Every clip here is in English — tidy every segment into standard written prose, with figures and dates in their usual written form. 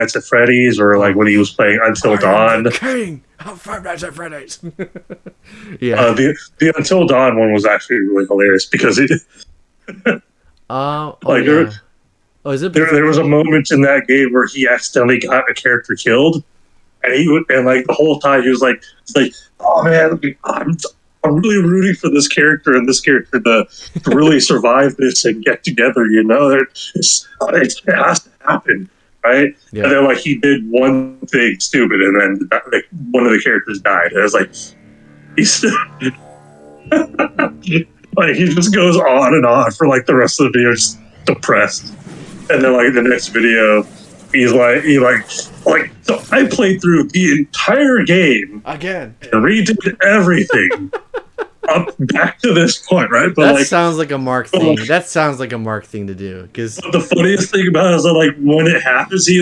Nights at Freddy's, or like when he was playing Until Dawn. King of Five Nights at Freddy's. Yeah. The Until Dawn one was actually really hilarious because it Oh like yeah. Oh, is it? there was a moment in that game where he accidentally got a character killed, and like the whole time he was like, it's like, oh man, I'm really rooting for this character and this character to really survive this and get together. You know, it has to happen, right? Yeah. And then like he did one thing stupid, and then like one of the characters died. And I was like, he's like he just goes on and on for like the rest of the video, just depressed. And then like the next video, he so I played through the entire game Again. and redid everything up back to this point, right? But That sounds like a Mark thing. That sounds like a Mark thing to do. Because the funniest thing about it is that like when it happens, he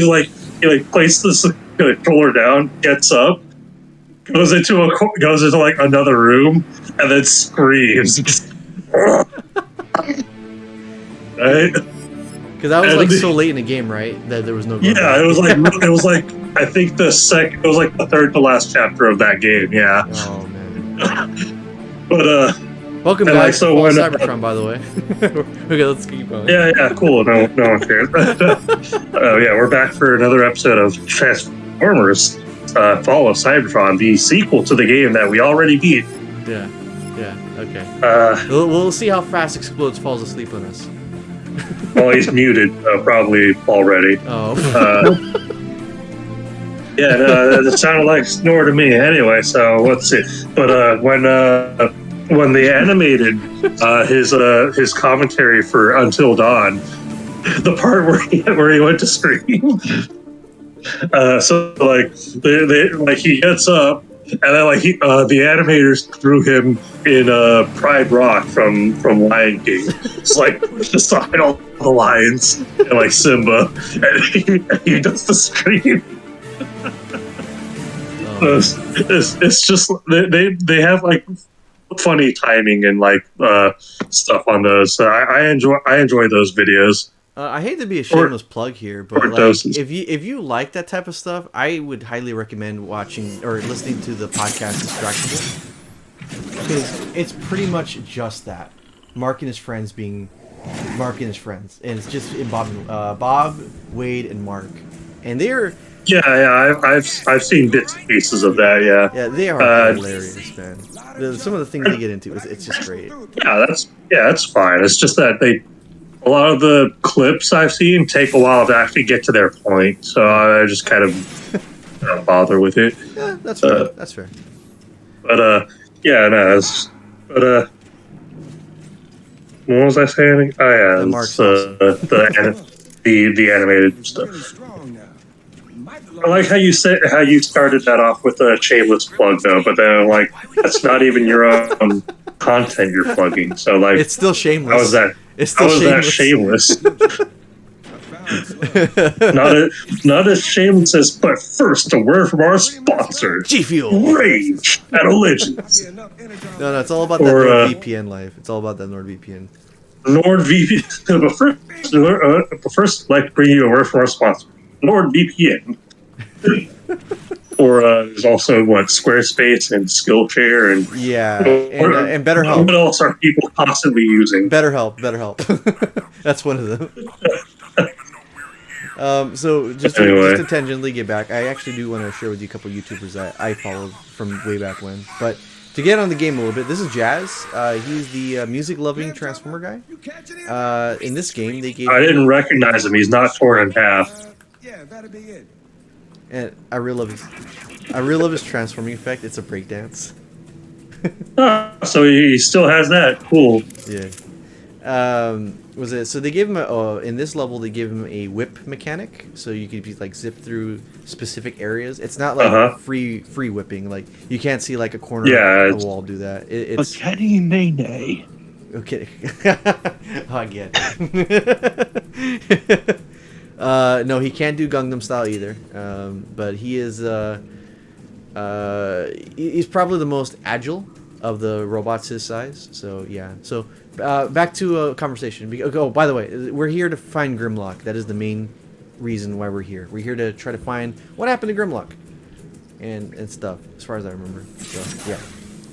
places the controller down, gets up, goes into like another room, and then screams. Right? Because that was like so late in the game, right? That there was no. Yeah, it was like I think it was like the third to last chapter of that game. Yeah. Oh man. But welcome guys to Cybertron, by the way. Okay, let's keep going. Yeah, cool. No one cares. Yeah, we're back for another episode of Transformers: Fall of Cybertron, the sequel to the game that we already beat. Yeah. Okay. We'll see how fast Explodes falls asleep on us. Well, he's muted, probably already. Oh. Yeah, it sounded like snore to me. Anyway, so let's see. But when they animated his commentary for Until Dawn, the part where he went to scream. So like he gets up, and then like the animators threw him in Pride Rock from Lion King. It's like pushed aside all the lions and like Simba, and he does the scream. It's just they have like funny timing and like stuff on those. So I enjoy those videos. I hate to be a shameless plug here, but like, if you like that type of stuff, I would highly recommend watching or listening to the podcast Distractible, because it's pretty much just that. Mark and his friends being Mark and his friends, and it's just in Bob, Wade, and Mark, and they're I've seen bits and pieces of that. Yeah, they are hilarious, man. Some of the things they get into, it's just great. That's fine. It's just that a lot of the clips I've seen take a while to actually get to their point, so I just kind of don't bother with it. Yeah, that's fair. That's fair. But what was I saying? Oh yeah, the animated stuff. I like how you started that off with a shameless plug though, but then like that's not even your own content you're plugging. So like it's still shameless. How is that? It's still shameless. not as shameless as. But first, a word from our sponsor, G Fuel. Rage at Allegiance. No, it's all about that NordVPN life. It's all about that NordVPN. NordVPN. But first, I'd like to bring you a word from our sponsor, NordVPN. Or there's also Squarespace and Skillshare and and BetterHelp. What else are people constantly using? BetterHelp. That's one of them. So just to tangentially get back, I actually do want to share with you a couple of YouTubers that I followed from way back when. But to get on the game a little bit, this is Jazz. He's the music-loving Transformer guy. In this game, they gave. I didn't recognize him. He's not torn in half. Yeah, that'll be it. And I really love his transforming effect. It's a breakdance. So he still has that. Cool. Yeah. Was it? So they gave him in this level they gave him a whip mechanic, so you could like zip through specific areas. It's not like free whipping. Like you can't see like a corner of the wall do that. It's a Kenny Nene. Okay. I get it. No, he can't do Gangnam Style either. But he is he's probably the most agile of the robots his size. So yeah. So back to a conversation. Oh, by the way, we're here to find Grimlock. That is the main reason why we're here. We're here to try to find what happened to Grimlock and stuff, as far as I remember. So yeah.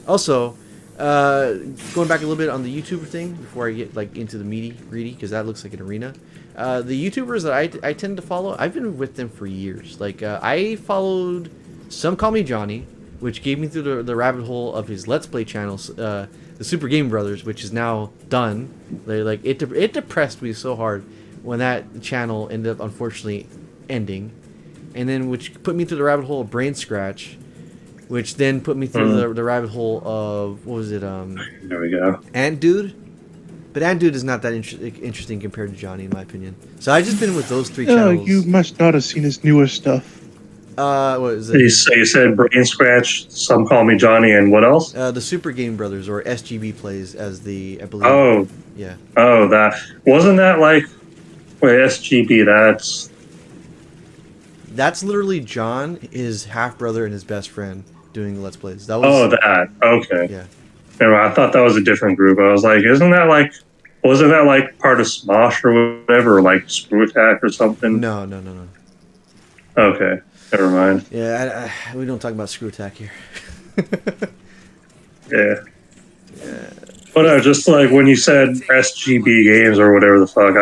Also, going back a little bit on the YouTuber thing before I get like into the greedy, because that looks like an arena. The YouTubers that I tend to follow, I've been with them for years. Like I followed Some Call Me Johnny, which gave me through the rabbit hole of his Let's Play channels, the Super Game Brothers, which is now done. It depressed me so hard when that channel ended up unfortunately ending, and then which put me through the rabbit hole of Brain Scratch, which then put me through the rabbit hole of what was it? There we go. Ant Dude. But Ant Dude is not that interesting compared to Johnny, in my opinion. So I've just been with those three channels. You must not have seen his newest stuff. What is it? You said Brain Scratch, Some Call Me Johnny, and what else? The Super Game Brothers, or SGB plays as I believe. Oh. Yeah. Oh, that. Wasn't that like... Wait, SGB, That's literally John, his half-brother, and his best friend doing Let's Plays. That was... Oh, that. Okay. Yeah. Never mind, I thought that was a different group. I was like, wasn't that like part of Smosh or whatever, or like Screw Attack or something? No. Okay, never mind. Yeah, we don't talk about Screw Attack here. Yeah. But just like when you said SGB Games or whatever the fuck,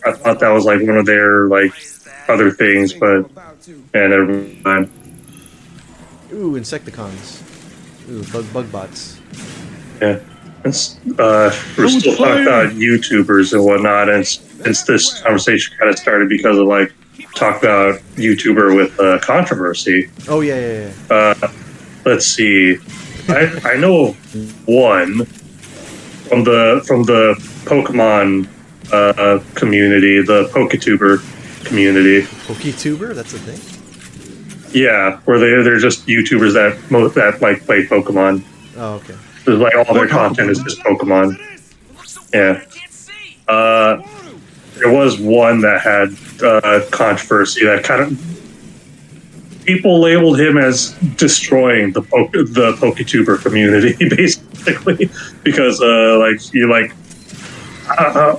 I thought that was like one of their like other things, but yeah, never mind. Ooh, Insecticons. Ooh, bug bots. Yeah. We're still talking about YouTubers and whatnot, and since this conversation kind of started because of like talk about YouTuber with controversy. Oh yeah. Let's see. I know of one from the Pokemon community, the Poketuber community. Poketuber? That's a thing? Yeah, where they're just YouTubers that like play Pokemon. Oh, okay. So, like all their content is just Pokemon. Yeah. There was one that had controversy that kind of people labeled him as destroying the Poketuber community, basically, because I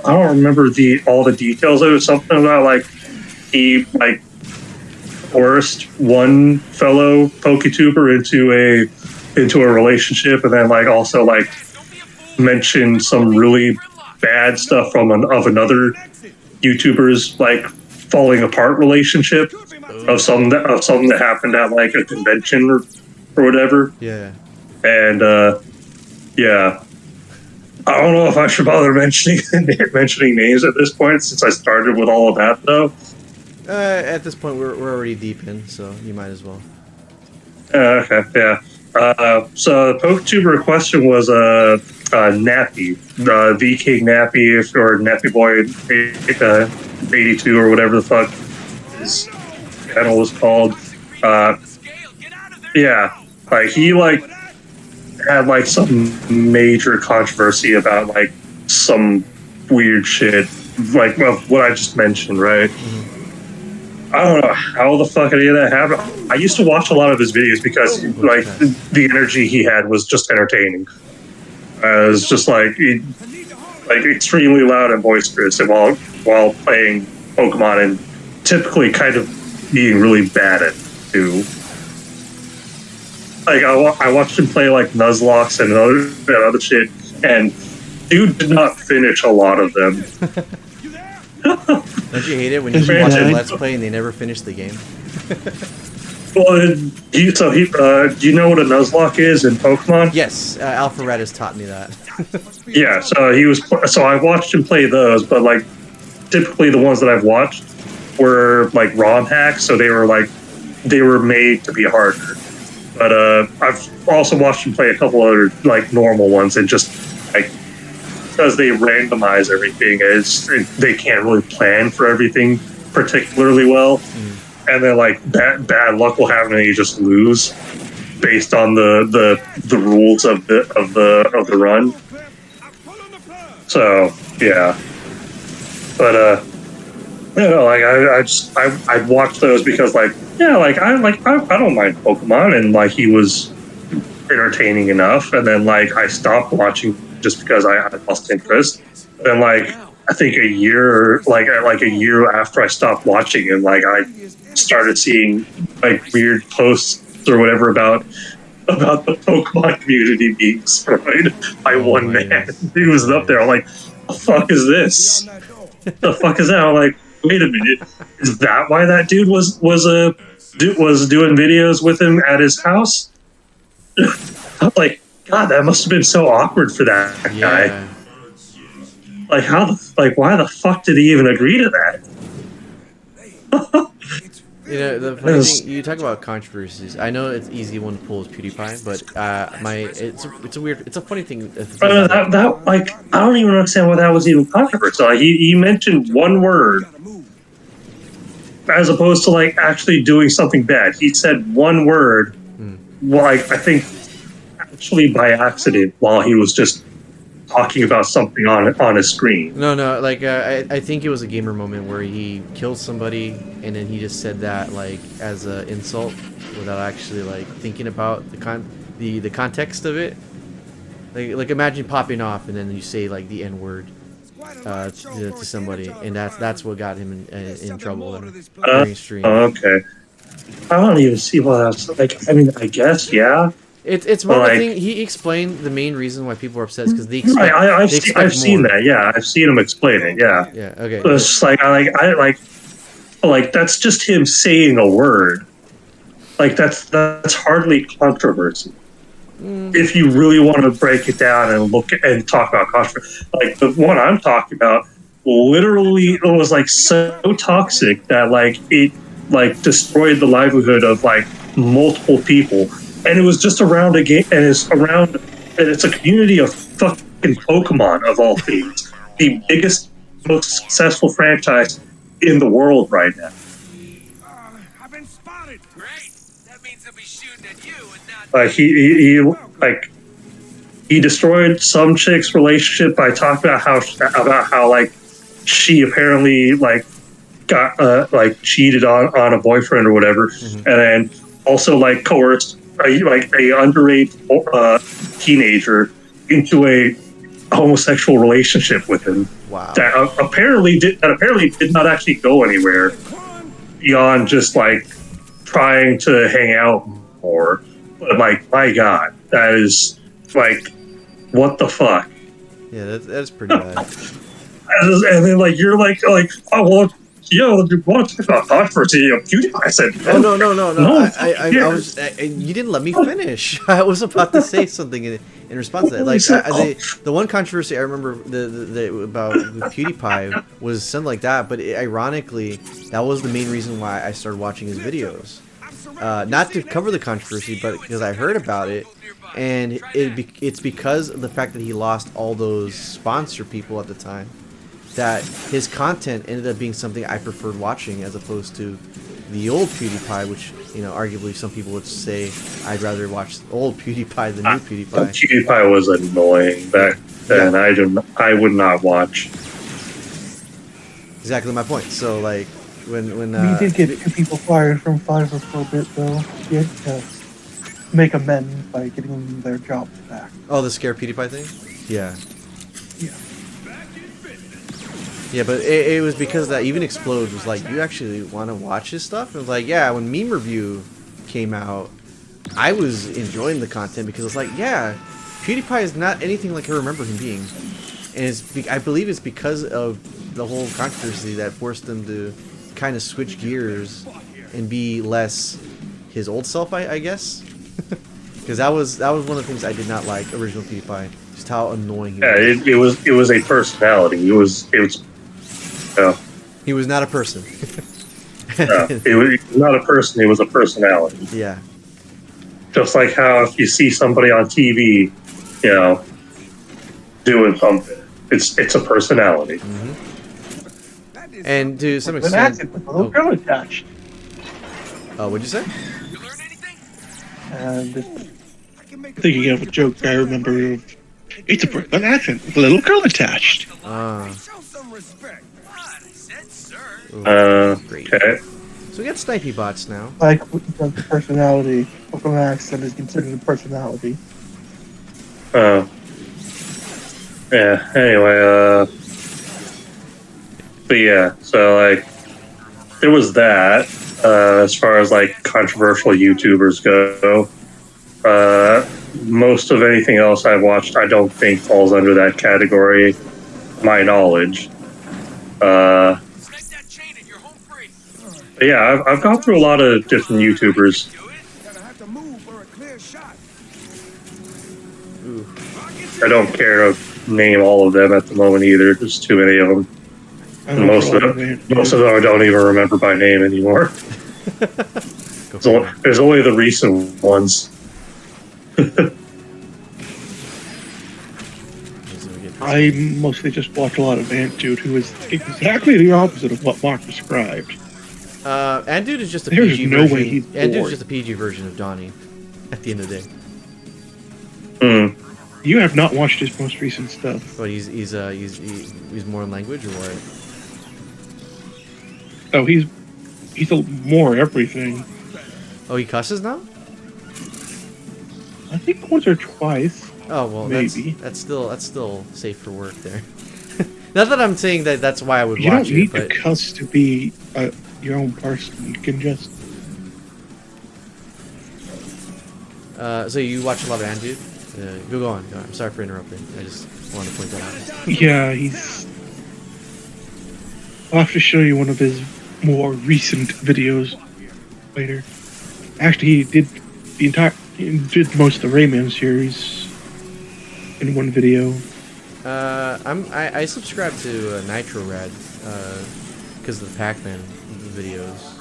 don't remember all the details. It was something about like he like forced one fellow Poketuber into a relationship, and then like also like mentioned some really bad stuff of another YouTuber's like falling apart relationship of something that happened at like a convention or whatever. Yeah. And yeah, I don't know if I should bother mentioning names at this point since I started with all of that though. At this point, we're already deep in, so you might as well. Okay, yeah. So the Poketuber question was Nappy, the King Nappy, or Nappy Boy 82 or whatever the fuck his channel was called. Yeah, like he like had like some major controversy about like some weird shit, like what I just mentioned, right? Mm-hmm. I don't know how the fuck any of that happened. I used to watch a lot of his videos because like the energy he had was just entertaining. It was just like extremely loud and boisterous, and while playing Pokemon and typically kind of being really bad at it too. Like I watched him play like Nuzlocke and other shit, and dude did not finish a lot of them. Don't you hate it when you watch a Let's Play and they never finish the game? Well, do you know what a Nuzlocke is in Pokemon? Yes, Alpharad has taught me that. Yeah, so I watched him play those, but like typically the ones that I've watched were like ROM hacks, so they were made to be harder. But I've also watched him play a couple other like normal ones, and just like because they randomize everything, they can't really plan for everything particularly well. And then like bad luck will happen and you just lose based on the rules of the run. So yeah, but like I watched those because like yeah, like I don't mind Pokemon, and like he was entertaining enough, and then like I stopped watching just because I lost interest. And like I think a year, like a year after I stopped watching him, like I started seeing like weird posts or whatever about the Pokemon community being destroyed by Oh one my man. goodness. He was Oh my up there. I'm like, the fuck is this? The fuck is that? I'm like, wait a minute. Is that why that dude was doing videos with him at his house? I'm like, God, that must have been so awkward for that guy. Yeah. Like, why the fuck did he even agree to that? You know, the funny thing, you talk about controversies. I know it's easy one to pull is PewDiePie, but it's a funny thing. Like, I don't even understand why that was even controversial. Like, he mentioned one word as opposed to like actually doing something bad. He said one word, like I think actually by accident while he was just talking about something on his screen. No, like I think it was a gamer moment where he killed somebody and then he just said that like as an insult without actually like thinking about the context of it. Like imagine popping off and then you say like the N word to somebody, and that's what got him in trouble during stream. Okay, I don't even see why that's like. I mean, I guess yeah. It's more of a thing. He explained the main reason why people are upset because they expect. I've seen that. Yeah, I've seen him explain it. Yeah. Yeah. Okay. But it's just like I like that's just him saying a word. Like that's hardly controversy. If you really want to break it down and look and talk about controversy, like the one I'm talking about, literally it was like so toxic that like it like destroyed the livelihood of like multiple people. And it was just around a game, and it's a community of fucking Pokemon of all things, the biggest, most successful franchise in the world right now. I've been spotted. Great. That means they'll be shooting at you and not. He destroyed some chick's relationship by talking about how like she apparently like got like cheated on a boyfriend or whatever, and then also like coerced a underage teenager into a homosexual relationship with him. Wow. That apparently did not actually go anywhere beyond just like trying to hang out more. But like, my God, that is like, what the fuck? Yeah, that's pretty bad. And then like you're like oh well. Yo, you want to talk about controversy? PewDiePie said, "Oh no! I was. You didn't let me finish. I was about to say something in response to that. Like the one controversy I remember about PewDiePie was something like that. But ironically, that was the main reason why I started watching his videos. Not to cover the controversy, but because I heard about it, and it's because of the fact that he lost all those sponsor people at the time. That his content ended up being something I preferred watching as opposed to the old PewDiePie, which, you know, arguably some people would say I'd rather watch old PewDiePie than new PewDiePie. PewDiePie was annoying back then. Yeah. I would not watch. Exactly my point. So, like, when we did get 2 people fired from Fiverr for a bit, though. He had to make amends by getting them their jobs back. Oh, the Scare PewDiePie thing? Yeah. Yeah. Yeah, but it was because that even Explode was like, you actually want to watch his stuff? And it was like, yeah, when Meme Review came out, I was enjoying the content because it's like, yeah, PewDiePie is not anything like I remember him being. And I believe it's because of the whole controversy that forced them to kind of switch gears and be less his old self, I guess. Because that was one of the things I did not like original PewDiePie. Just how annoying he was. It was a personality. It was He was not a person. No, it was not a person. It was a personality. Yeah. Just like how if you see somebody on TV, you know, doing something, it's a personality. Mm-hmm. And to some extent, an accent with a little girl attached. Oh, what'd you say? You learn anything? And thinking of a joke I remember of, it's a Brooklyn accent with a little girl attached. Show some respect. What? I said, sir. Great. Okay. So we got snipey bots now. Like, the personality, Brooklyn accent is considered a personality. Yeah. Anyway, But yeah, so like there was that. As far as like controversial YouTubers go, most of anything else I've watched, I don't think falls under that category. To my knowledge. Snag that chain and you're home free. But yeah, I've gone through a lot of different YouTubers. Do it. Gonna have to move for a clear shot. Ooh. I don't care to name all of them at the moment either. There's too many of them. And most of them I don't even remember by name anymore. There's only the recent ones. I mostly just watch a lot of Antude, who is exactly the opposite of what Mark described. Andude is just a There's PG no way version. he's Andude is bored. just a PG version of Donnie. At the end of the day, You have not watched his most recent stuff. but he's more in language or what? Oh, he's a more everything. Oh, he cusses now? I think once or twice. Oh well, Maybe. that's still safe for work there. Not that I'm saying that's why I would You watch don't need it, but to cuss to be your own person. You can just. so you watch a lot of Andude? Go on. I'm sorry for interrupting. I just wanted to point that out. Yeah, he's. I'll have to show you one of his more recent videos later. Actually, he did most of the Rayman series in one video. I subscribe to Nitro Rad because of the Pac-Man videos.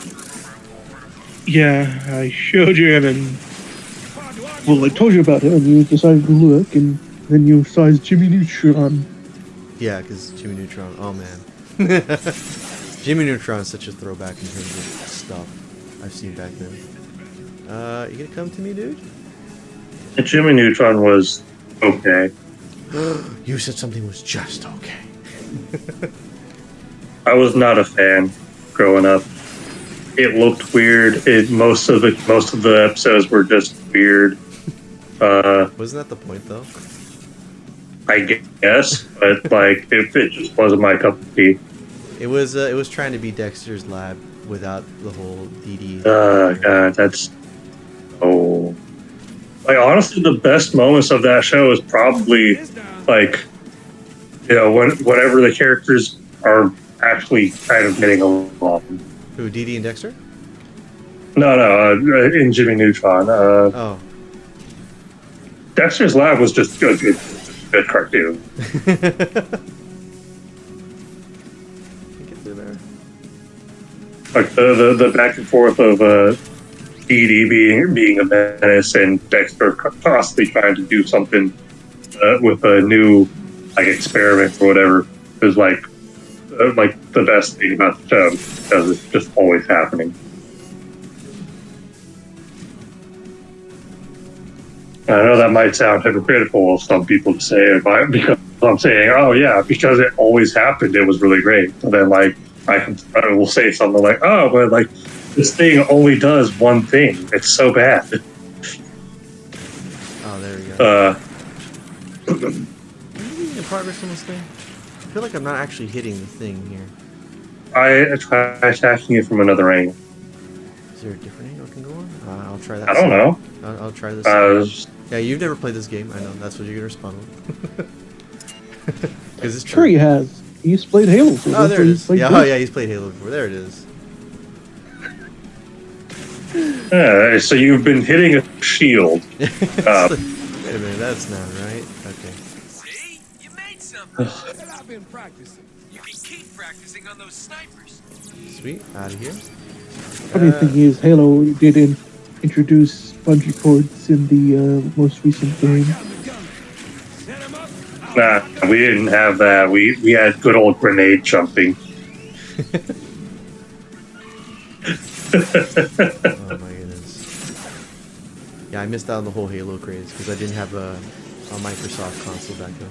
Yeah, I showed you him, and well, I told you about it, and you decided to look, and then you saw his Jimmy Neutron. Yeah, because Jimmy Neutron. Oh man, Jimmy Neutron is such a throwback in terms of stuff I've seen back then. You gonna come to me, dude? Jimmy Neutron was okay. You said something was just okay. I was not a fan growing up. It looked weird. Most of the episodes were just weird. Wasn't that the point though? I guess, but like it just wasn't my cup of tea. It was trying to be Dexter's Lab without the whole DD. God, that's like honestly, the best moments of that show is probably like whenever the characters are actually kind of getting along. Who, DD and Dexter? No, in Jimmy Neutron. Oh. Dexter's Lab was just good cartoon. Get through there. Like the back and forth of Dee Dee being a menace and Dexter constantly trying to do something with a new like experiment or whatever is like the best thing about the show because it's just always happening. I know that might sound hypocritical of some people to say, because I'm saying, oh yeah, because it always happened, it was really great. And then like I will say something like, oh, but like this thing only does one thing. It's so bad. Oh, there we go. Am I making progress on this thing? I feel like I'm not actually hitting the thing here. I try attacking it from another angle. Is there a different angle I can go on? I'll try that. I don't know. I'll try this. Yeah, you've never played this game. I know. That's what you're going to respond with. Because it's Sure, true. he has. He's played Halo. So Oh, there it is. Yeah, this. he's played Halo before. There it is. So you've been hitting a shield. Wait a minute, that's not right. Okay. See? You made something. And I've been practicing. You can keep practicing on those snipers. Sweet. Out of here. Funny thing is, Halo didn't introduce bungee cords in the most recent game. Set him up. Nah, we didn't have that. We had good old grenade jumping. Oh my goodness. Yeah, I missed out on the whole Halo craze because I didn't have a Microsoft console back then.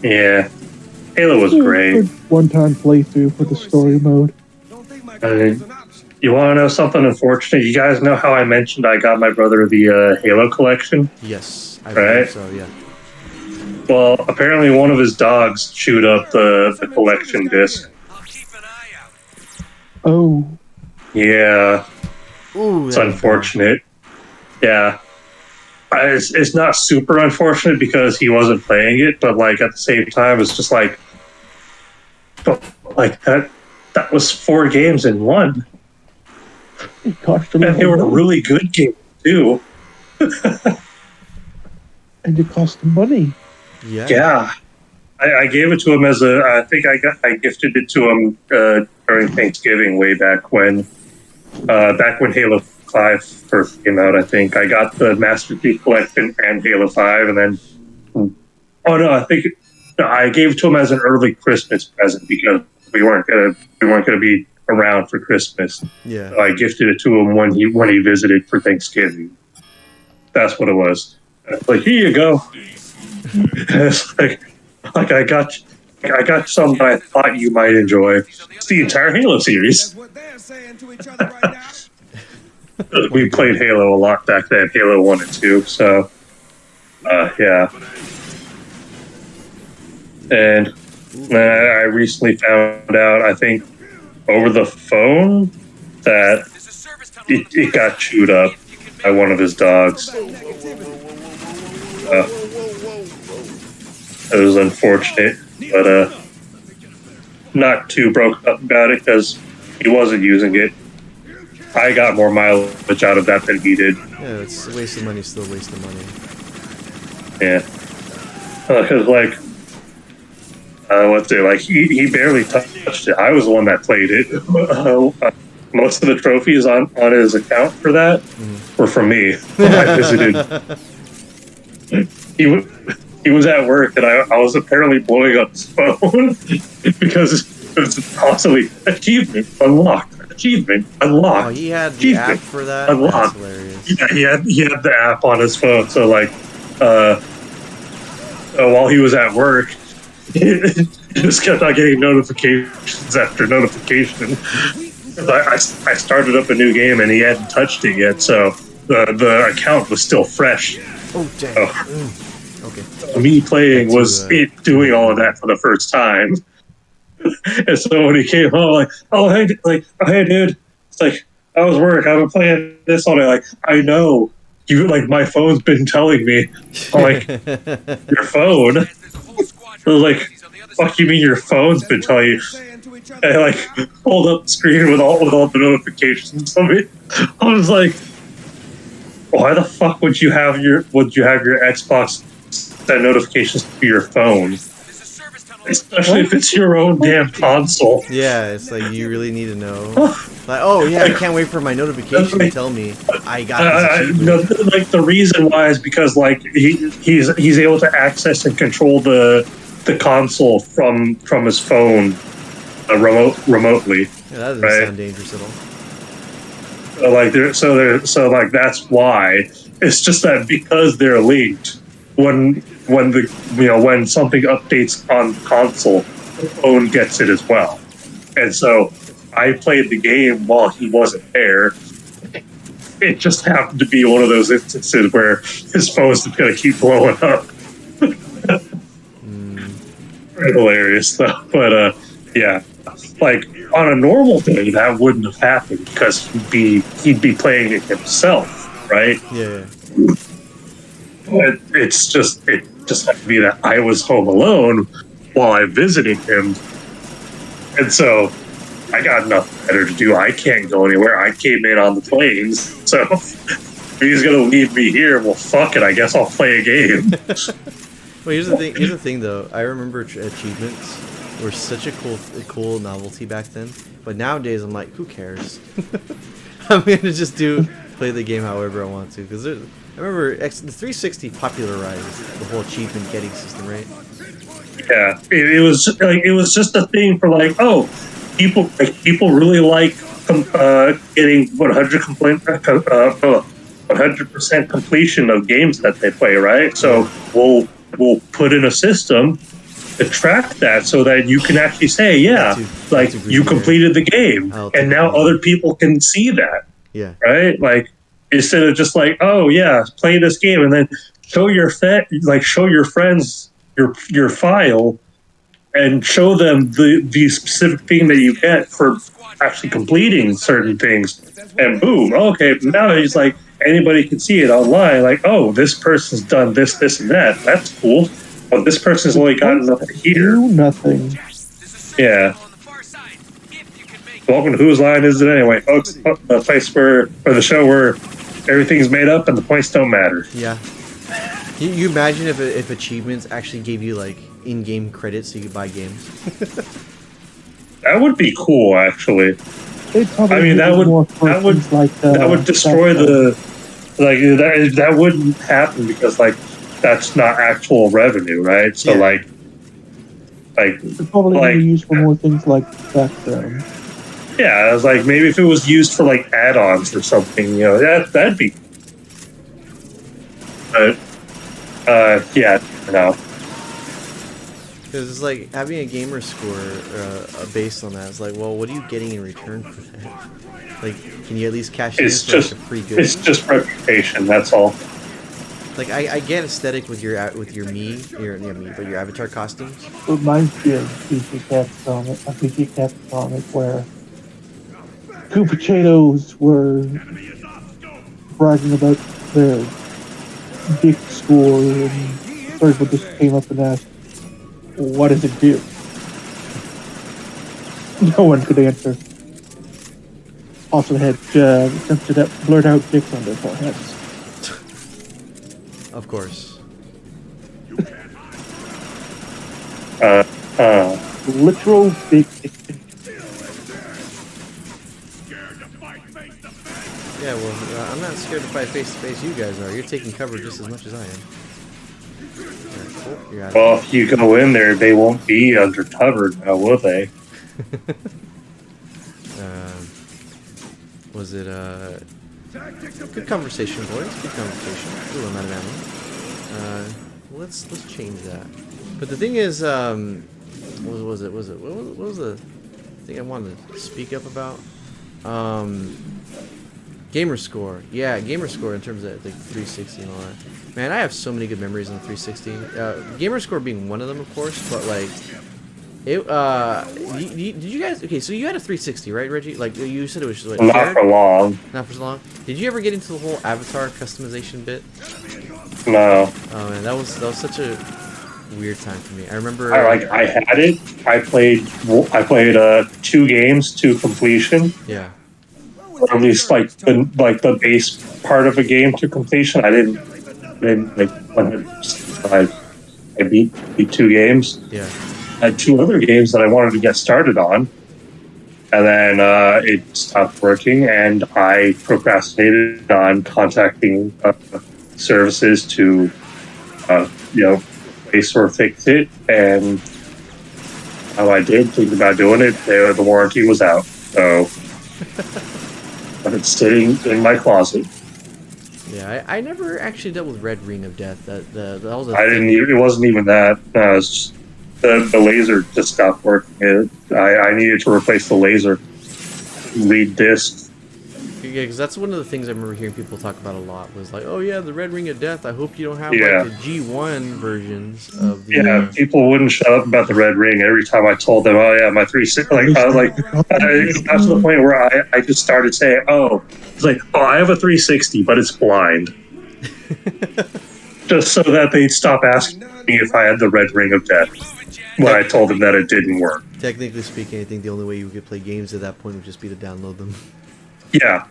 Yeah, Halo was great. One-time playthrough for the story mode. Don't think my gun is an option. You want to know something unfortunate? You guys know how I mentioned I got my brother the Halo collection? Yes, I Right. believe so. Yeah. Well, apparently one of his dogs chewed up the collection disc. I'll keep an eye out. Oh, Yeah, Ooh, it's that was unfortunate. Yeah. It's not super unfortunate because he wasn't playing it, but like at the same time, it's just like, but like that was 4 games in one, it cost him. and they were really good games too. And it cost him money. dumb. Yeah. Yeah, I gave it to him as a. I think I gifted it to him during Thanksgiving way back when Halo 5 first came out. I think I got the Master Chief Collection and Halo 5, and then oh no, I gave it to him as an early Christmas present because we weren't gonna be around for Christmas. Yeah. So I gifted it to him when he visited for Thanksgiving. That's what it was. Like, here you go. It's like I got something that I thought you might enjoy. It's the entire Halo series. That's what they're saying to each other right now. We played Halo a lot back then, Halo 1 and 2, so yeah. And I recently found out, I think, over the phone, that There's a service tunnel. it got chewed up by one of his dogs. It was unfortunate, but not too broke up about it because he wasn't using it. I got more mileage out of that than he did. Yeah, it's a waste of money, still a waste of money. Yeah. Because, like, what's it? Like, he barely touched it. I was the one that played it. Most of the trophies on his account for that were from me when I visited. He was at work, and I was apparently blowing up his phone because it was constantly achievement unlocked. Achievement unlocked. Oh, he had the achievement app for that? unlocked. That's hilarious. Yeah, he had the app on his phone. So like, while he was at work, he just kept on getting notifications after notification. I started up a new game and he hadn't touched it yet, so the account was still fresh. Oh, dang. Oh. Okay. Me playing was it doing all of that for the first time. And so when he came home, like, hey, dude, it's like, I was work. I've been playing this all day. Like, I know you. Like, my phone's been telling me. I'm like, your phone. I was like, fuck you mean your phone's been telling you? And I like pulled up the screen with all the notifications of it. I was like, why the fuck would you have your Xbox send notifications to your phone? Especially if it's your own damn console. Yeah, it's like you really need to know. Like, oh yeah, I can't wait for my notification to tell me I got this achievement. Like the reason why is because like he's able to access and control the console from his phone remotely. Yeah, that doesn't right? sound dangerous at all. So like that's why. It's just that because they're linked, when something updates on console, the phone gets it as well. And so I played the game while he wasn't there. It just happened to be one of those instances where his phone's going to keep blowing up. Hilarious though, but yeah, like on a normal day that wouldn't have happened because he'd be playing it himself, right? Yeah. It just had to be that I was home alone while I visited him, and so I got nothing better to do. I can't go anywhere. I came in on the planes, so if he's gonna leave me here, well, fuck it. I guess I'll play a game. Well, here's the thing, though. I remember achievements were such a cool novelty back then. But nowadays, I'm like, who cares? I'm gonna just play the game however I want to. Because I remember the 360 popularized the whole achievement getting system, right? Yeah, it was just a thing for like, oh, people really like getting 100% completion of games that they play, right? So we'll put in a system to track that so that you can actually say, yeah, like you completed the game, and now other people can see that. Yeah. Right? Like instead of just like, oh yeah, play this game and then show your friends your file and show them the specific thing that you get for actually completing certain things. And boom, okay, now he's like, anybody can see it online. Like, oh, this person's done this, this, and that. That's cool. But this person's only gotten up to here. Do nothing. Yeah. Welcome to Whose Line Is It Anyway, folks? The place or the show where everything's made up and the points don't matter. Yeah. You imagine if achievements actually gave you like in-game credits so you could buy games? That would be cool, actually. I mean, that would destroy the that wouldn't happen because like that's not actual revenue, right? So Yeah. it's probably going to be used for more things like background. Yeah, I was like, maybe if it was used for like add-ons or something, that'd be. But yeah, no. Because it's like having a gamer score based on that. It's like, well, what are you getting in return for that? Like, can you at least cash it in for like a free good? It's just reputation. That's all. Like, I get aesthetic with your avatar costumes. It reminds me of PC Cat comic where two potatoes were bragging about their dick score, and Third just came up and asked, "What does it do?" No one could answer. Also had blurred out dicks on their foreheads. Of course. Literal big dick. Yeah, well, I'm not scared to fight face to face. You guys are. You're taking cover just as much as I am. Alright, cool. You're out of Well, if you go in there, they won't be undercover now, will they? Was it good conversation, boys? Good conversation. Ooh, I'm out of ammo. Let's change that. But the thing is, what was the thing I wanted to speak up about? Gamer score. Yeah, gamer score in terms of like 360 and all that. Man, I have so many good memories on the 360. Gamer score being one of them, of course, but like it did you guys, okay, so you had a 360, right, Reggie? Like you said it was like Not shared? for long. Not for so long. Did you ever get into the whole avatar customization bit? No. Oh man, that was such a weird time for me. I remember I had it. I played 2 games to completion. Yeah. Or at least like the base part of a game to completion. I didn't like 100%. I beat 2 games. Yeah. I had 2 other games that I wanted to get started on, and then it stopped working, and I procrastinated on contacting services to replace or fix it. And how I did think about doing it, the warranty was out, so. But it's sitting in my closet. Yeah, I never actually dealt with Red Ring of Death. That was a I didn't. It wasn't even that. No, it's just the laser just stopped working. I needed to replace the laser. Read disc. Yeah, because that's one of the things I remember hearing people talk about a lot. Was like, oh yeah, the Red Ring of Death. I hope you don't have Yeah. like the G1 versions of the. Yeah, people wouldn't shut up about the red ring. Every time I told them, "Oh yeah, my 360," I got to the point where I just started saying, "Oh, it's like, oh, I have a 360, but it's blind," just so that they'd stop asking me if I had the red ring of death when I told them that it didn't work. Technically speaking, I think the only way you could play games at that point would just be to download them. Yeah,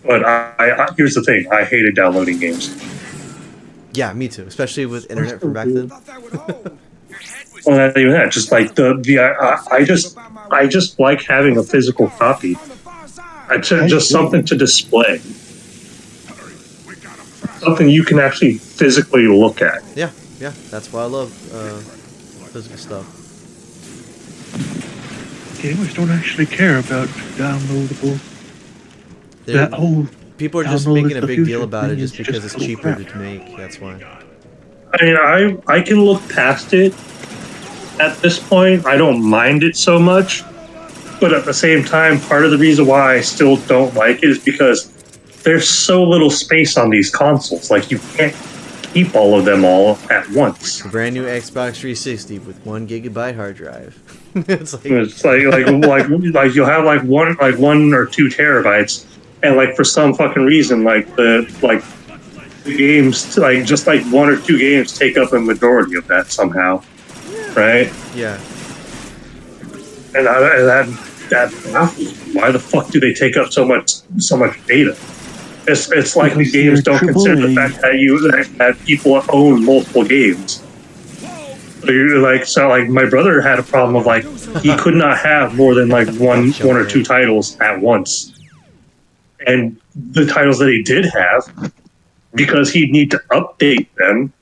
but I here's the thing: I hated downloading games. Yeah, me too. Especially with internet from back then. Well, not even that. Just like I just like having a physical copy. Just something to display, something you can actually physically look at. Yeah, that's why I love physical stuff. Gamers don't actually care about downloadable. People are just making a big deal about it just because it's cheaper to make. That's why. I mean, I can look past it at this point. I don't mind it so much, but at the same time, part of the reason why I still don't like it is because there's so little space on these consoles. Like you can't keep all of them all at once. A brand new Xbox 360 with 1 gigabyte hard drive. It's like It's like you'll have like 1 or 2 terabytes, and like for some fucking reason, the games, like just like 1 or 2 games take up a majority of that somehow, right? yeah. And that why the fuck do they take up so much data? It's like the Because games they're don't consider the AAA. fact that people own multiple games. So my brother had a problem of like he could not have more than like one or 2 titles at once, and the titles that he did have, because he'd need to update them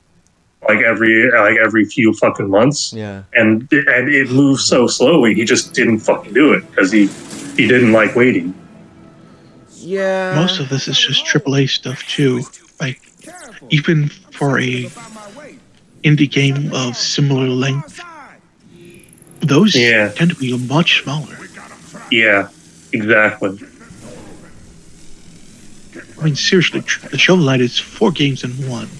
like every few fucking months, Yeah. and it moved so slowly, he just didn't fucking do it because he didn't like waiting. Yeah. Most of this is just AAA stuff too. Like, even for a indie game of similar length, those Yeah. tend to be much smaller. Yeah, exactly. I mean, seriously, the Shovel Knight is 4 games in one.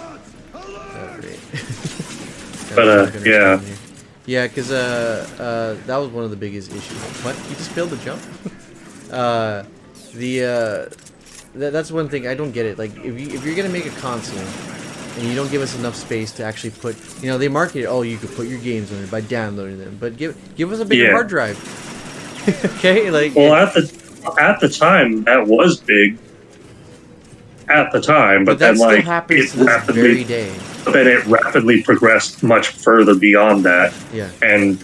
Oh, great. But, yeah. Yeah, because that was one of the biggest issues. What? You just failed to jump? That's one thing I don't get it. Like, if you're gonna make a console and you don't give us enough space to actually put, they market it. Oh, you could put your games on it by downloading them, but give us a bigger hard drive. Okay, like. Well, at the time that was big. At the time, but that then still like happens it to this rapidly, very day. then it rapidly progressed much further beyond that. Yeah. And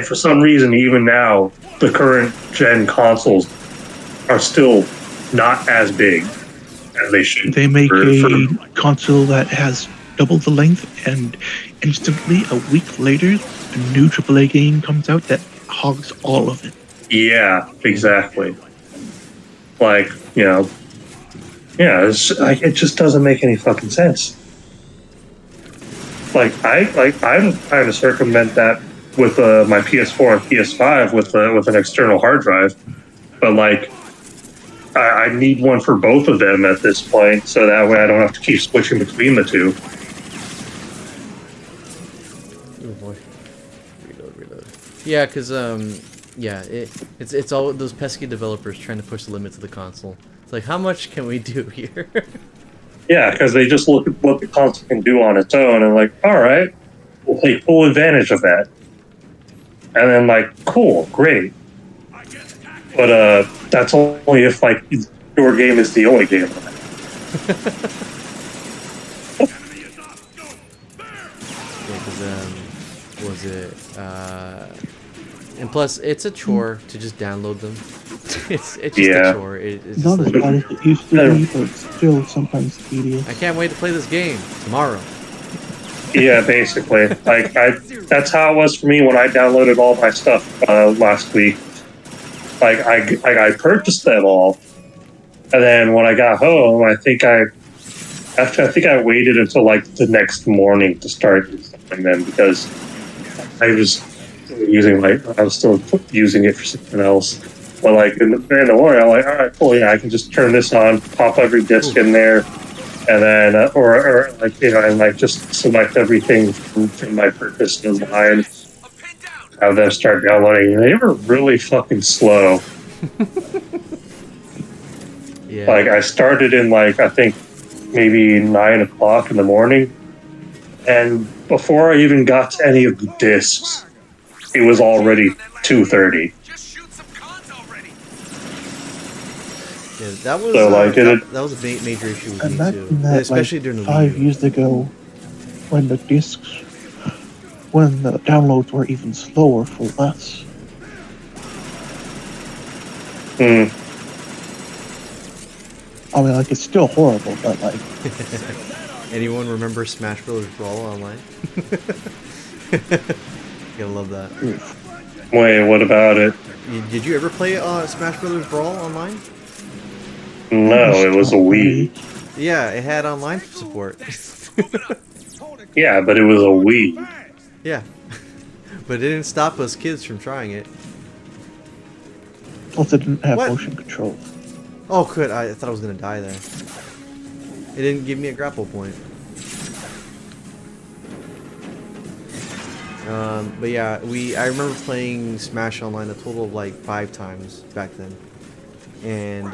for some reason, even now, the current gen consoles are still not as big as they should. They make a console that has double the length, and instantly, a week later, a new AAA game comes out that hogs all of it. Yeah, exactly. Like, yeah, it just doesn't make any fucking sense. I'm trying to circumvent that with my PS4 and PS5 with an external hard drive, but like I need one for both of them at this point, so that way I don't have to keep switching between the two. Oh boy. Reload. Yeah, because it's all those pesky developers trying to push the limits of the console. It's like, how much can we do here? Yeah, because they just look at what the console can do on its own and like, all right, we'll take full advantage of that. And then like, cool, great. But that's only if like your game is the only game. Was it? And plus, it's a chore to just download them. It's just a chore. It's Not just as like, bad as it used to be, but still sometimes tedious. I can't wait to play this game tomorrow. Yeah, basically. That's how it was for me when I downloaded all my stuff last week. I purchased them all, and then when I got home, I think I waited until like the next morning to start installing them because I was still using it for something else. But like in the morning, I'm like, all right, cool, yeah, I can just turn this on, pop every disc in there, and then and just select everything from my purchase in line. Have them start downloading. They were really fucking slow. Yeah. Like I started in I think maybe 9 o'clock in the morning, and before I even got to any of the discs, it was already 2:30. Yeah, that was So, that was a major issue with me Imagine too, that, especially during the 5 Wii U. years ago, when the downloads were even slower for less. I mean, like, it's still horrible, but like... Anyone remember Smash Bros. Brawl online? Gotta love that. Wait, what about it? Did you ever play Smash Bros. Brawl online? No, it was a Wii. Yeah, it had online support. Yeah, but it was a Wii. Yeah. But it didn't stop us kids from trying it. Plus, it didn't have What? motion control. Oh, good. I thought I was gonna die there. It didn't give me a grapple point. But yeah, I remember playing Smash Online a total of like 5 times back then, and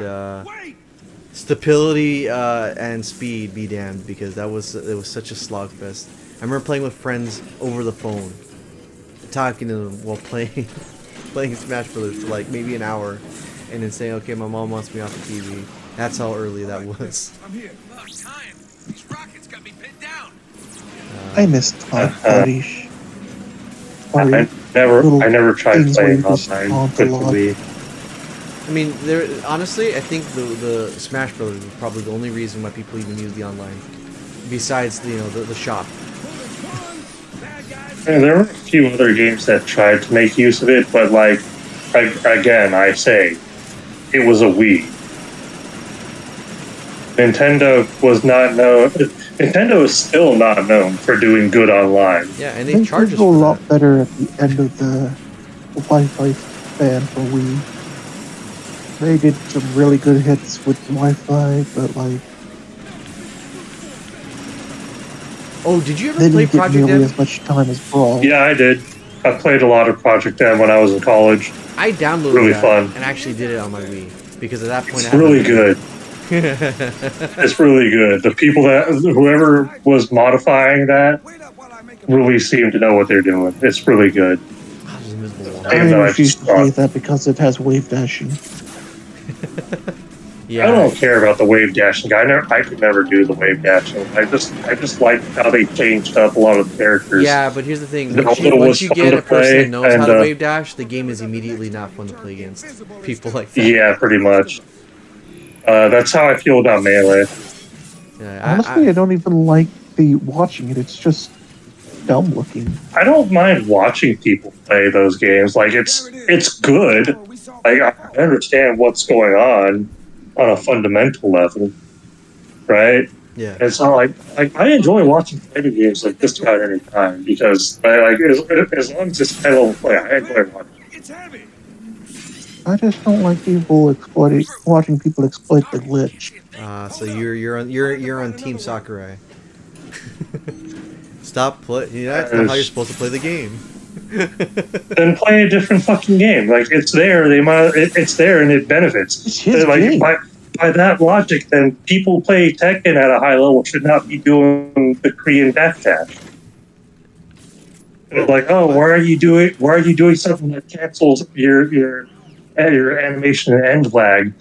stability and speed be damned, because it was such a slogfest. I remember playing with friends over the phone, talking to them while playing playing Smash Brothers for like maybe an hour, and then saying, "Okay, my mom wants me off the TV." That's how early that was. I'm here. About time. These rockets got me pinned down. I miss time parties. I never tried playing online with the Wii. I mean, honestly, I think the Smash Brothers was probably the only reason why people even use the online, besides the shop. And there were a few other games that tried to make use of it, but like, again, I say, it was a Wii. Nintendo was not known. Nintendo is still not known for doing good online. Yeah, and they charge us go a for lot that. better at the end of the Wi-Fi span for Wii. They did some really good hits with Wi-Fi, but like Oh, did you ever they play didn't get Project nearly M? as much time as Brawl. Yeah, I did. I played a lot of Project M when I was in college. I downloaded Really that fun. and actually did it on my Wii, because at that point It's really good. good. It's really good. The people whoever was modifying that Wait up while I make a really seem to know what they're doing. It's really good. I Even though I refuse just to play thought- that because it has wave dashing. Yeah. I don't care about the wave dashing. I could never do the wave dashing. I just like how they changed up a lot of the characters. Yeah, but here's the thing. The Once Zelda was you fun get to a person play, that knows how and, to wave dash, the game is immediately not fun to play against people like that. Yeah, pretty much. That's how I feel about Melee. Yeah, Honestly, I don't even like the watching it. It's just dumb looking. I don't mind watching people play those games. Like it's good. Like I understand what's going on a fundamental level, right? yeah. It's not like I enjoy watching fighting games like this about any time because as long as it's high level play, I enjoy watching. It's heavy. I just don't like watching people exploit the glitch. So you're on Team Sakurai. Stop play. That's not how you're supposed to play the game. Then play a different fucking game. Like it's there, it's there and it benefits. It's his Like game. by that logic, then people play Tekken at a high level should not be doing the Korean backdash. Like, oh, why are you doing something that cancels your animation and end lag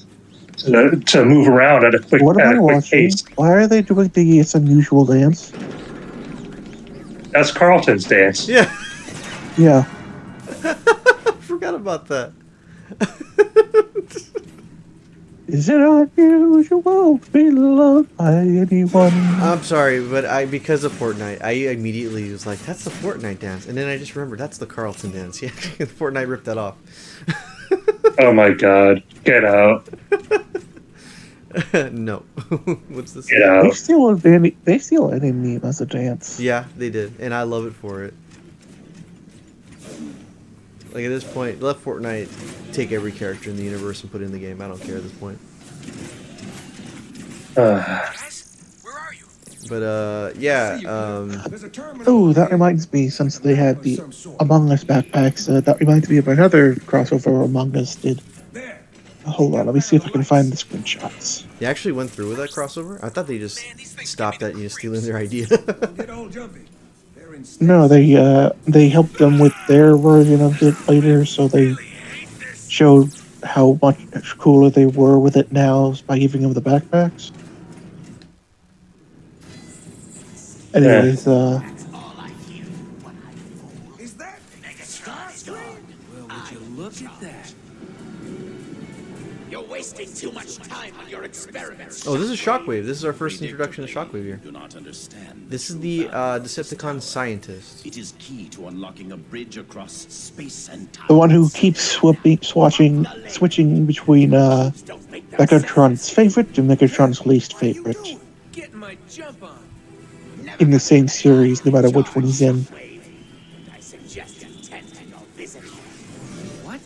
to move around at a quick pace? Why are they doing the It's Unusual dance? That's Carlton's dance. Yeah. Yeah. Forgot about that. Is it unusual to be loved by anyone? I'm sorry, but because of Fortnite, I immediately was like, "That's the Fortnite dance," and then I just remembered that's the Carlton dance. Yeah, Fortnite ripped that off. Oh my god! Get out! No. What's this? Get out! They steal any meme as a dance. Yeah, they did, and I love it for it. Like at this point, let Fortnite take every character in the universe and put it in the game. I don't care at this point. Guys, where are you? But yeah. There's a terminal. Oh, that reminds me, since they had the Among Us backpacks, that reminds me of another crossover Among Us did. There. Hold on, let me see if I can find the screenshots. They actually went through with that crossover. I thought they just stopped at stealing their idea. Get old jumpy. They're in No, they helped them with their version of it later, so they showed how much cooler they were with it now by giving them the backpacks. Anyways, Is that Starscream? Well, would you look at that? You're wasting too much time on your experiments. Oh, this is Shockwave. This is our first introduction to Shockwave here. Do not understand. This is the Decepticon scientist. It is key to unlocking a bridge across space and time. the one who keeps switching between Megatron's favorite and Megatron's least favorite Getting my jump on. in the same series, no matter which one he's in. I suggest you tend to your business. What?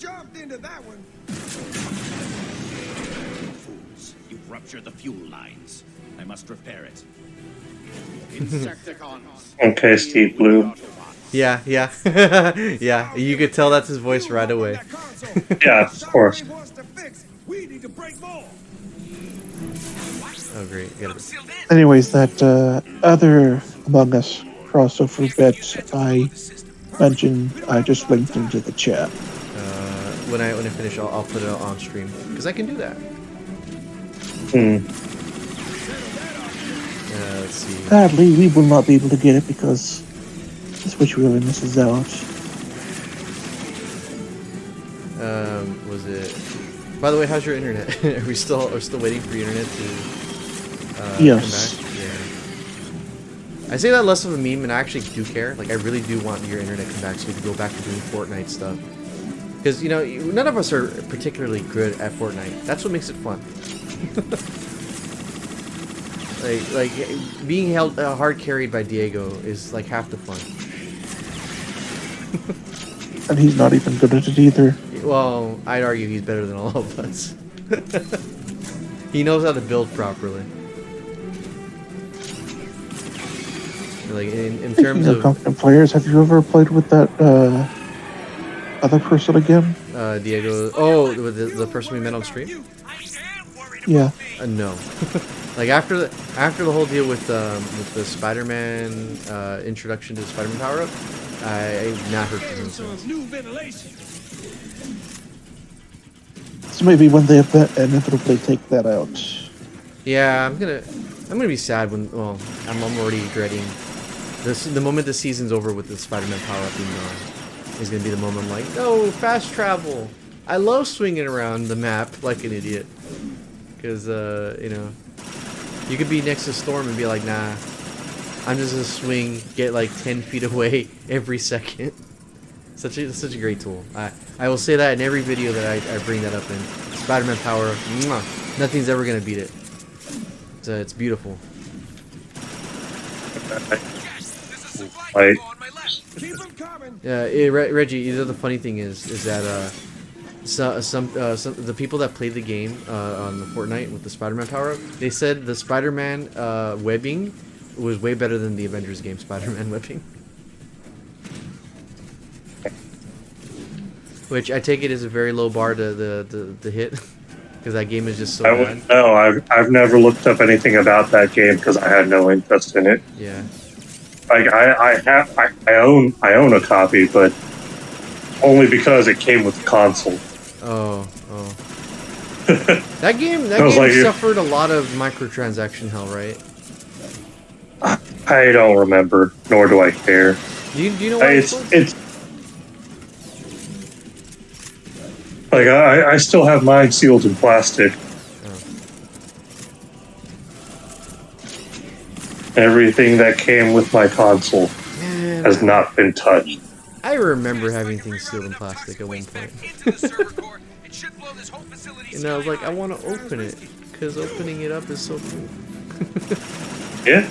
jumped into that one. Fools, you've ruptured the fuel lines. I must repair it. Okay, Steve Blue. Yeah. Yeah, you could tell that's his voice right away. Yeah, of course. We need to break more. Oh, great. Got it. Anyways, that other Among Us crossover bit I mentioned, I just linked into the chat. When I finish, I'll put it on stream because I can do that. Let's see. Sadly, we will not be able to get it because the Switch really misses out. Was it? By the way, how's your internet? Are we still waiting for your internet to Yes. come back? Yeah. I say that less of a meme, and I actually do care. Like, I really do want your internet to come back so we can go back to doing Fortnite stuff. Because, you know, none of us are particularly good at Fortnite. That's what makes it fun. like being held hard carried by Diego is like half the fun. And he's not even good at it either. Well, I'd argue he's better than all of us. He knows how to build properly. Like in terms of competent players, have you ever played with that other person again? Diego. Oh, with the person we met on stream. Yeah. No. Like after the whole deal with the Spider-Man introduction to the Spider-Man power-up, I've not heard from him since. New ventilation. So maybe when they inevitably take that out. Yeah, I'm gonna be sad when. Well, I'm already dreading the moment the season's over with the Spider-Man power-up being gone. Is gonna be the moment I'm like, no, fast travel. I love swinging around the map like an idiot. Because you know, you could be next to Storm and be like, nah, I'm just gonna swing, get like 10 feet away every second. Such a great tool. I will say that in every video that I bring that up in. Spider-Man power, mwah, nothing's ever gonna beat it. It's beautiful. Like, Yeah, Reggie. You know the funny thing is that some the people that played the game on the Fortnite with the Spider-Man power-up, they said the Spider-Man webbing was way better than the Avengers game Spider-Man webbing. Which I take it is a very low bar to hit, because that game is just so I bad. wouldn't know. I've never looked up anything about that game because I had no interest in it. Yeah. Like I own a copy, but only because it came with the console. Oh. That game like, suffered a lot of microtransaction hell, right? I don't remember, nor do I care. Do you know why it's like I still have mine sealed in plastic. Everything that came with my console has not been touched. I remember having things sealed in plastic at one point. And I was like, I want to open it, because opening it up is so cool. Yeah.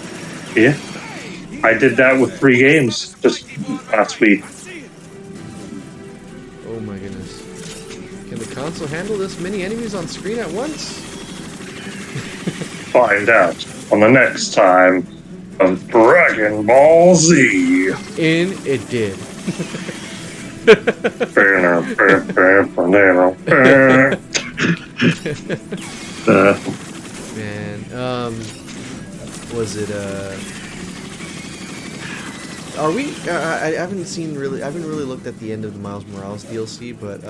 I did that with 3 games just last week. Oh my goodness. Can the console handle this many enemies on screen at once? Find out on the next time of Dragon Ball Z. And it did. Man, was it are we I haven't really looked at the end of the Miles Morales DLC, but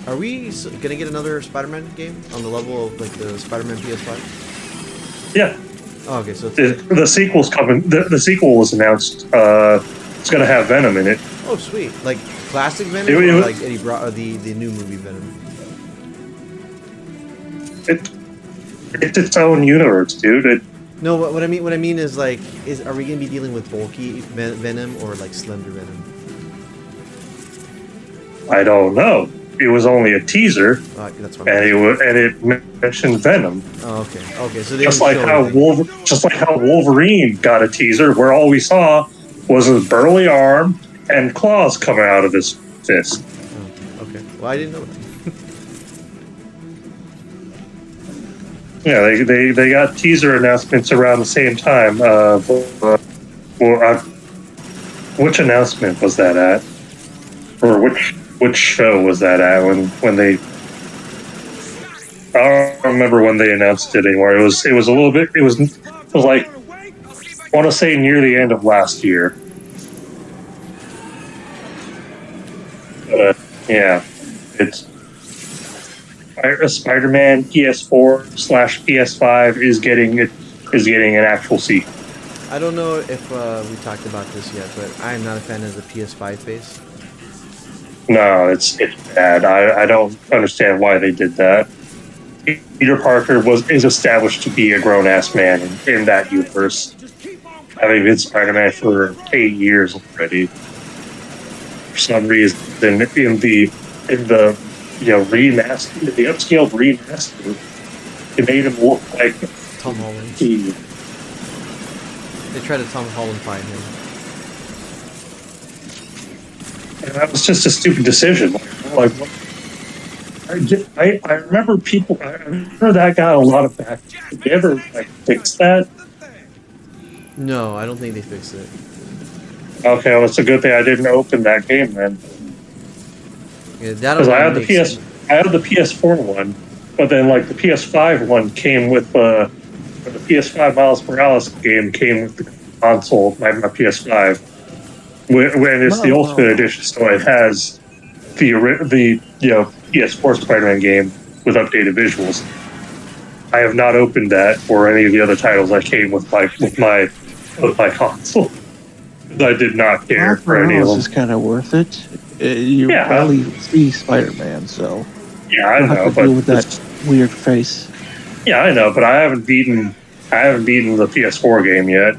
are we gonna get another Spider-Man game on the level of like the Spider-Man PS5? Yeah. Oh, okay, so the sequel's coming. The sequel was announced. It's gonna have Venom in it. oh sweet, like classic Venom or like Eddie the new movie Venom? It's its own universe, dude. No, what I mean is like, are we gonna be dealing with bulky Venom or like slender Venom? I don't know. It was only a teaser, That's what and it mentioned Venom. Oh, okay. So they just like how Wolverine got a teaser, where all we saw was his burly arm and claws coming out of his fist. Oh, okay. Well, Well, I didn't know that. Yeah, they got teaser announcements around the same time. Which announcement was that at? Or which show was that at when they? I don't remember when they announced it anymore. It was a little bit. It was like I want to say near the end of last year. Yeah, it's Spider-Man PS4 / PS5 is getting an actual sequel. I don't know if we talked about this yet, but I am not a fan of the PS5 face. No, it's bad. I don't understand why they did that. Peter Parker is established to be a grown ass man in that universe, having been Spider-Man for 8 years already. For some reason, in the remaster, the upscaled remaster, it made him look like Tom Holland. he. They tried to Tom Holland find him. And that was just a stupid decision. Like I remember people. I remember that got a lot of back. Did they ever fix that? No, I don't think they fixed it. Okay, well, it's a good thing I didn't open that game then. Yeah, that Because I had the PS4 one, but then the PS5 one came with the PS5 Miles Morales game came with the console, my PS5. When it's the Ultimate Edition, so it has the PS4 Spider-Man game with updated visuals. I have not opened that or any of the other titles that came with my console. I did not care for any of them. Is kind of worth it. You barely see Spider-Man, so yeah, I you don't know, have to deal with that weird face. Yeah, I know, but I haven't beaten the PS4 game yet.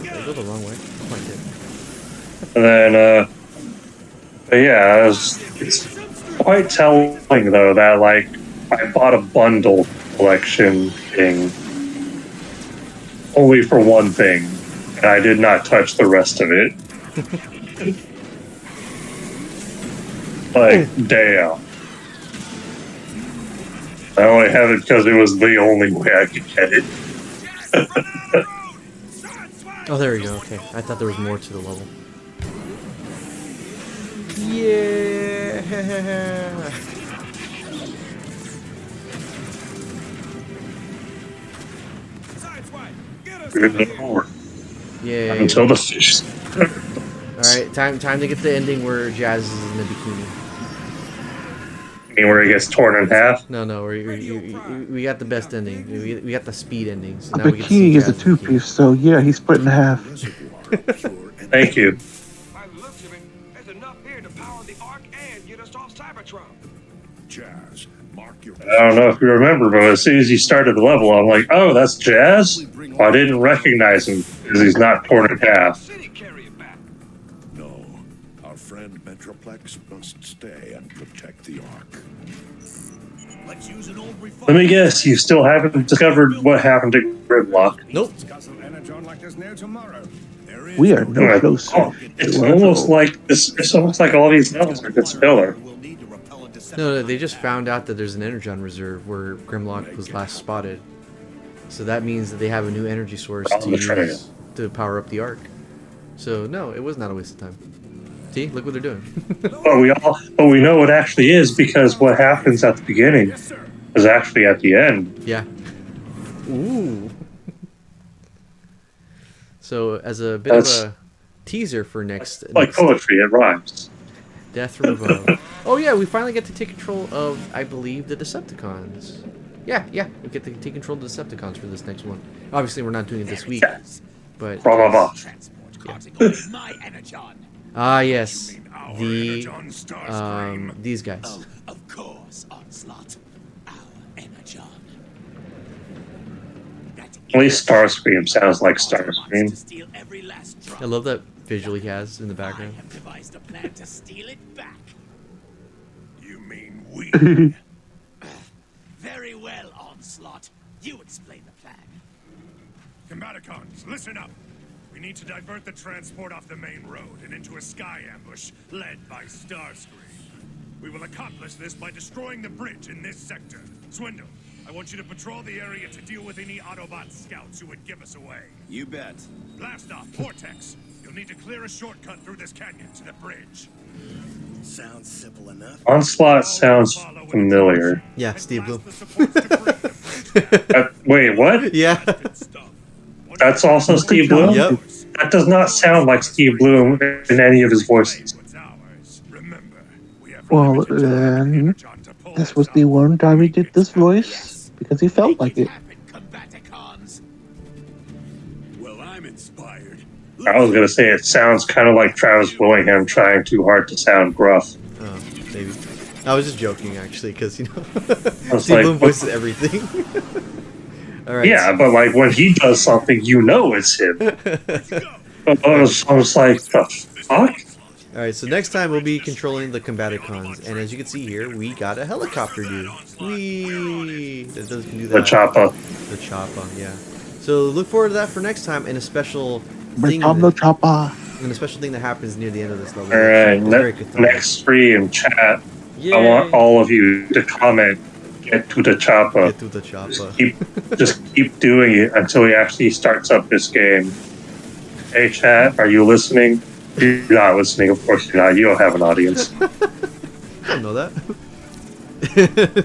They go the wrong way. And then, but yeah, it's quite telling though that I bought a bundle collection thing only for one thing, and I did not touch the rest of it. Damn. I only have it because it was the only way I could get it. Oh, there we go. Okay, I thought there was more to the level. Yeah. Yeah. Until the fish. All right, time to get the ending where Jazz is in the bikini. I mean, where he gets torn in half. No, we got the best ending. We got the speed ending. So The now we get to see bikini is a Jazz two-piece, so yeah, he's split in half. Thank you. By the looks of it, there's enough here to power the Ark and get us off Cybertron. Jazz, mark your. I don't know if you remember, but as soon as you started the level, I'm like, oh, that's Jazz? Well, I didn't recognize him because he's not torn in half. No, our friend Metroplex must stay and protect the Ark. Let's use an old Let me guess, you still haven't discovered what happened to Gridlock. Nope. We are no closer. It's almost like this. It's almost like all these levels are just filler. No, they just found out that there's an energon reserve where Grimlock was last spotted. So that means that they have a new energy source to use to power up the Ark. So no, it was not a waste of time. See, look what they're doing. But we know what actually is because what happens at the beginning is actually at the end. Yeah. Ooh. So as a bit of a teaser for next poetry, it rhymes. Death from Above. Oh yeah, we finally get to take control of, I believe, the Decepticons. Yeah, we get to take control of the Decepticons for this next one. Obviously, we're not doing it this week, but ah yes, these guys. Of course, Onslaught. Our Energon. At least Starscream sounds like Starscream. I love that visual he has in the background. I have devised a plan to steal it back. You mean we? Very well, Onslaught. You explain the plan. Combaticons, listen up. We need to divert the transport off the main road and into a sky ambush led by Starscream. We will accomplish this by destroying the bridge in this sector. Swindle, I want you to patrol the area to deal with any Autobot scouts who would give us away. You bet. Blast off, Vortex. You'll need to clear a shortcut through this canyon to the bridge. Sounds simple enough. Onslaught sounds familiar. Yeah, Steve Bloom. Wait, what? Yeah. That's also Steve Bloom? Yep. That does not sound like Steve Bloom in any of his voices. Well, then this was the one time he did this voice because he felt like it. Well, I'm inspired. I was gonna say it sounds kind of like Travis Willingham trying too hard to sound gruff. Oh, maybe. I was just joking, actually, because, you know, was Steve like, Bloom voices everything. All right. Yeah, but like when he does something, you know it's him. But I was like, the fuck? All right, so next time we'll be controlling the Combaticons, and as you can see here, we got a helicopter dude. Whee! That doesn't do that. The chopper. The chopper, yeah. So look forward to that for next time, and a special thing. Become the chopper. And a special thing that happens near the end of this level. All right, Very cathartic. next stream chat. Yay. I want all of you to comment. Get to the chopper. Get to the chopper. Just keep doing it until he actually starts up this game. Hey, chat, are you listening? You're not listening, of course you're not. You don't have an audience. You don't know that.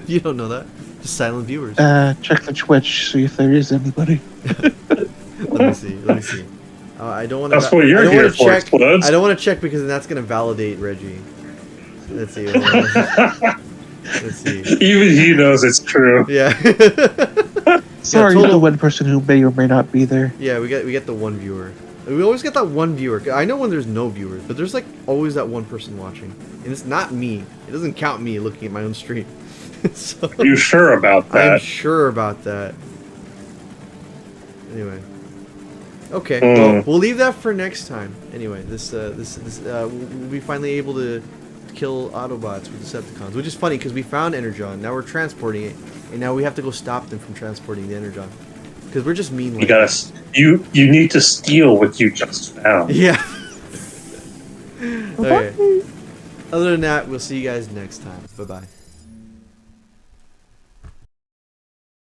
You don't know that. Just silent viewers. Check the Twitch, see if there is anybody. Let me see. Let me see. I don't want to. That's what you're here for, Explodes. I don't want to check because that's going to validate Reggie. Let's see. Let's see. Even he knows it's true. Yeah. Sorry total- to the one person who may or may not be there. Yeah, we get the one viewer. We always get that one viewer. I know when there's no viewers, but there's like always that one person watching, and it's not me. It doesn't count me looking at my own stream. So, Are you sure about that? I'm sure about that. Anyway. Okay, well, we'll leave that for next time. Anyway, we'll be finally able to kill Autobots with Decepticons, which is funny because we found Energon. Now we're transporting it, and now we have to go stop them from transporting the Energon because we're just mean. You need to steal what you just found. Yeah. Okay. Other than that, we'll see you guys next time. Bye bye.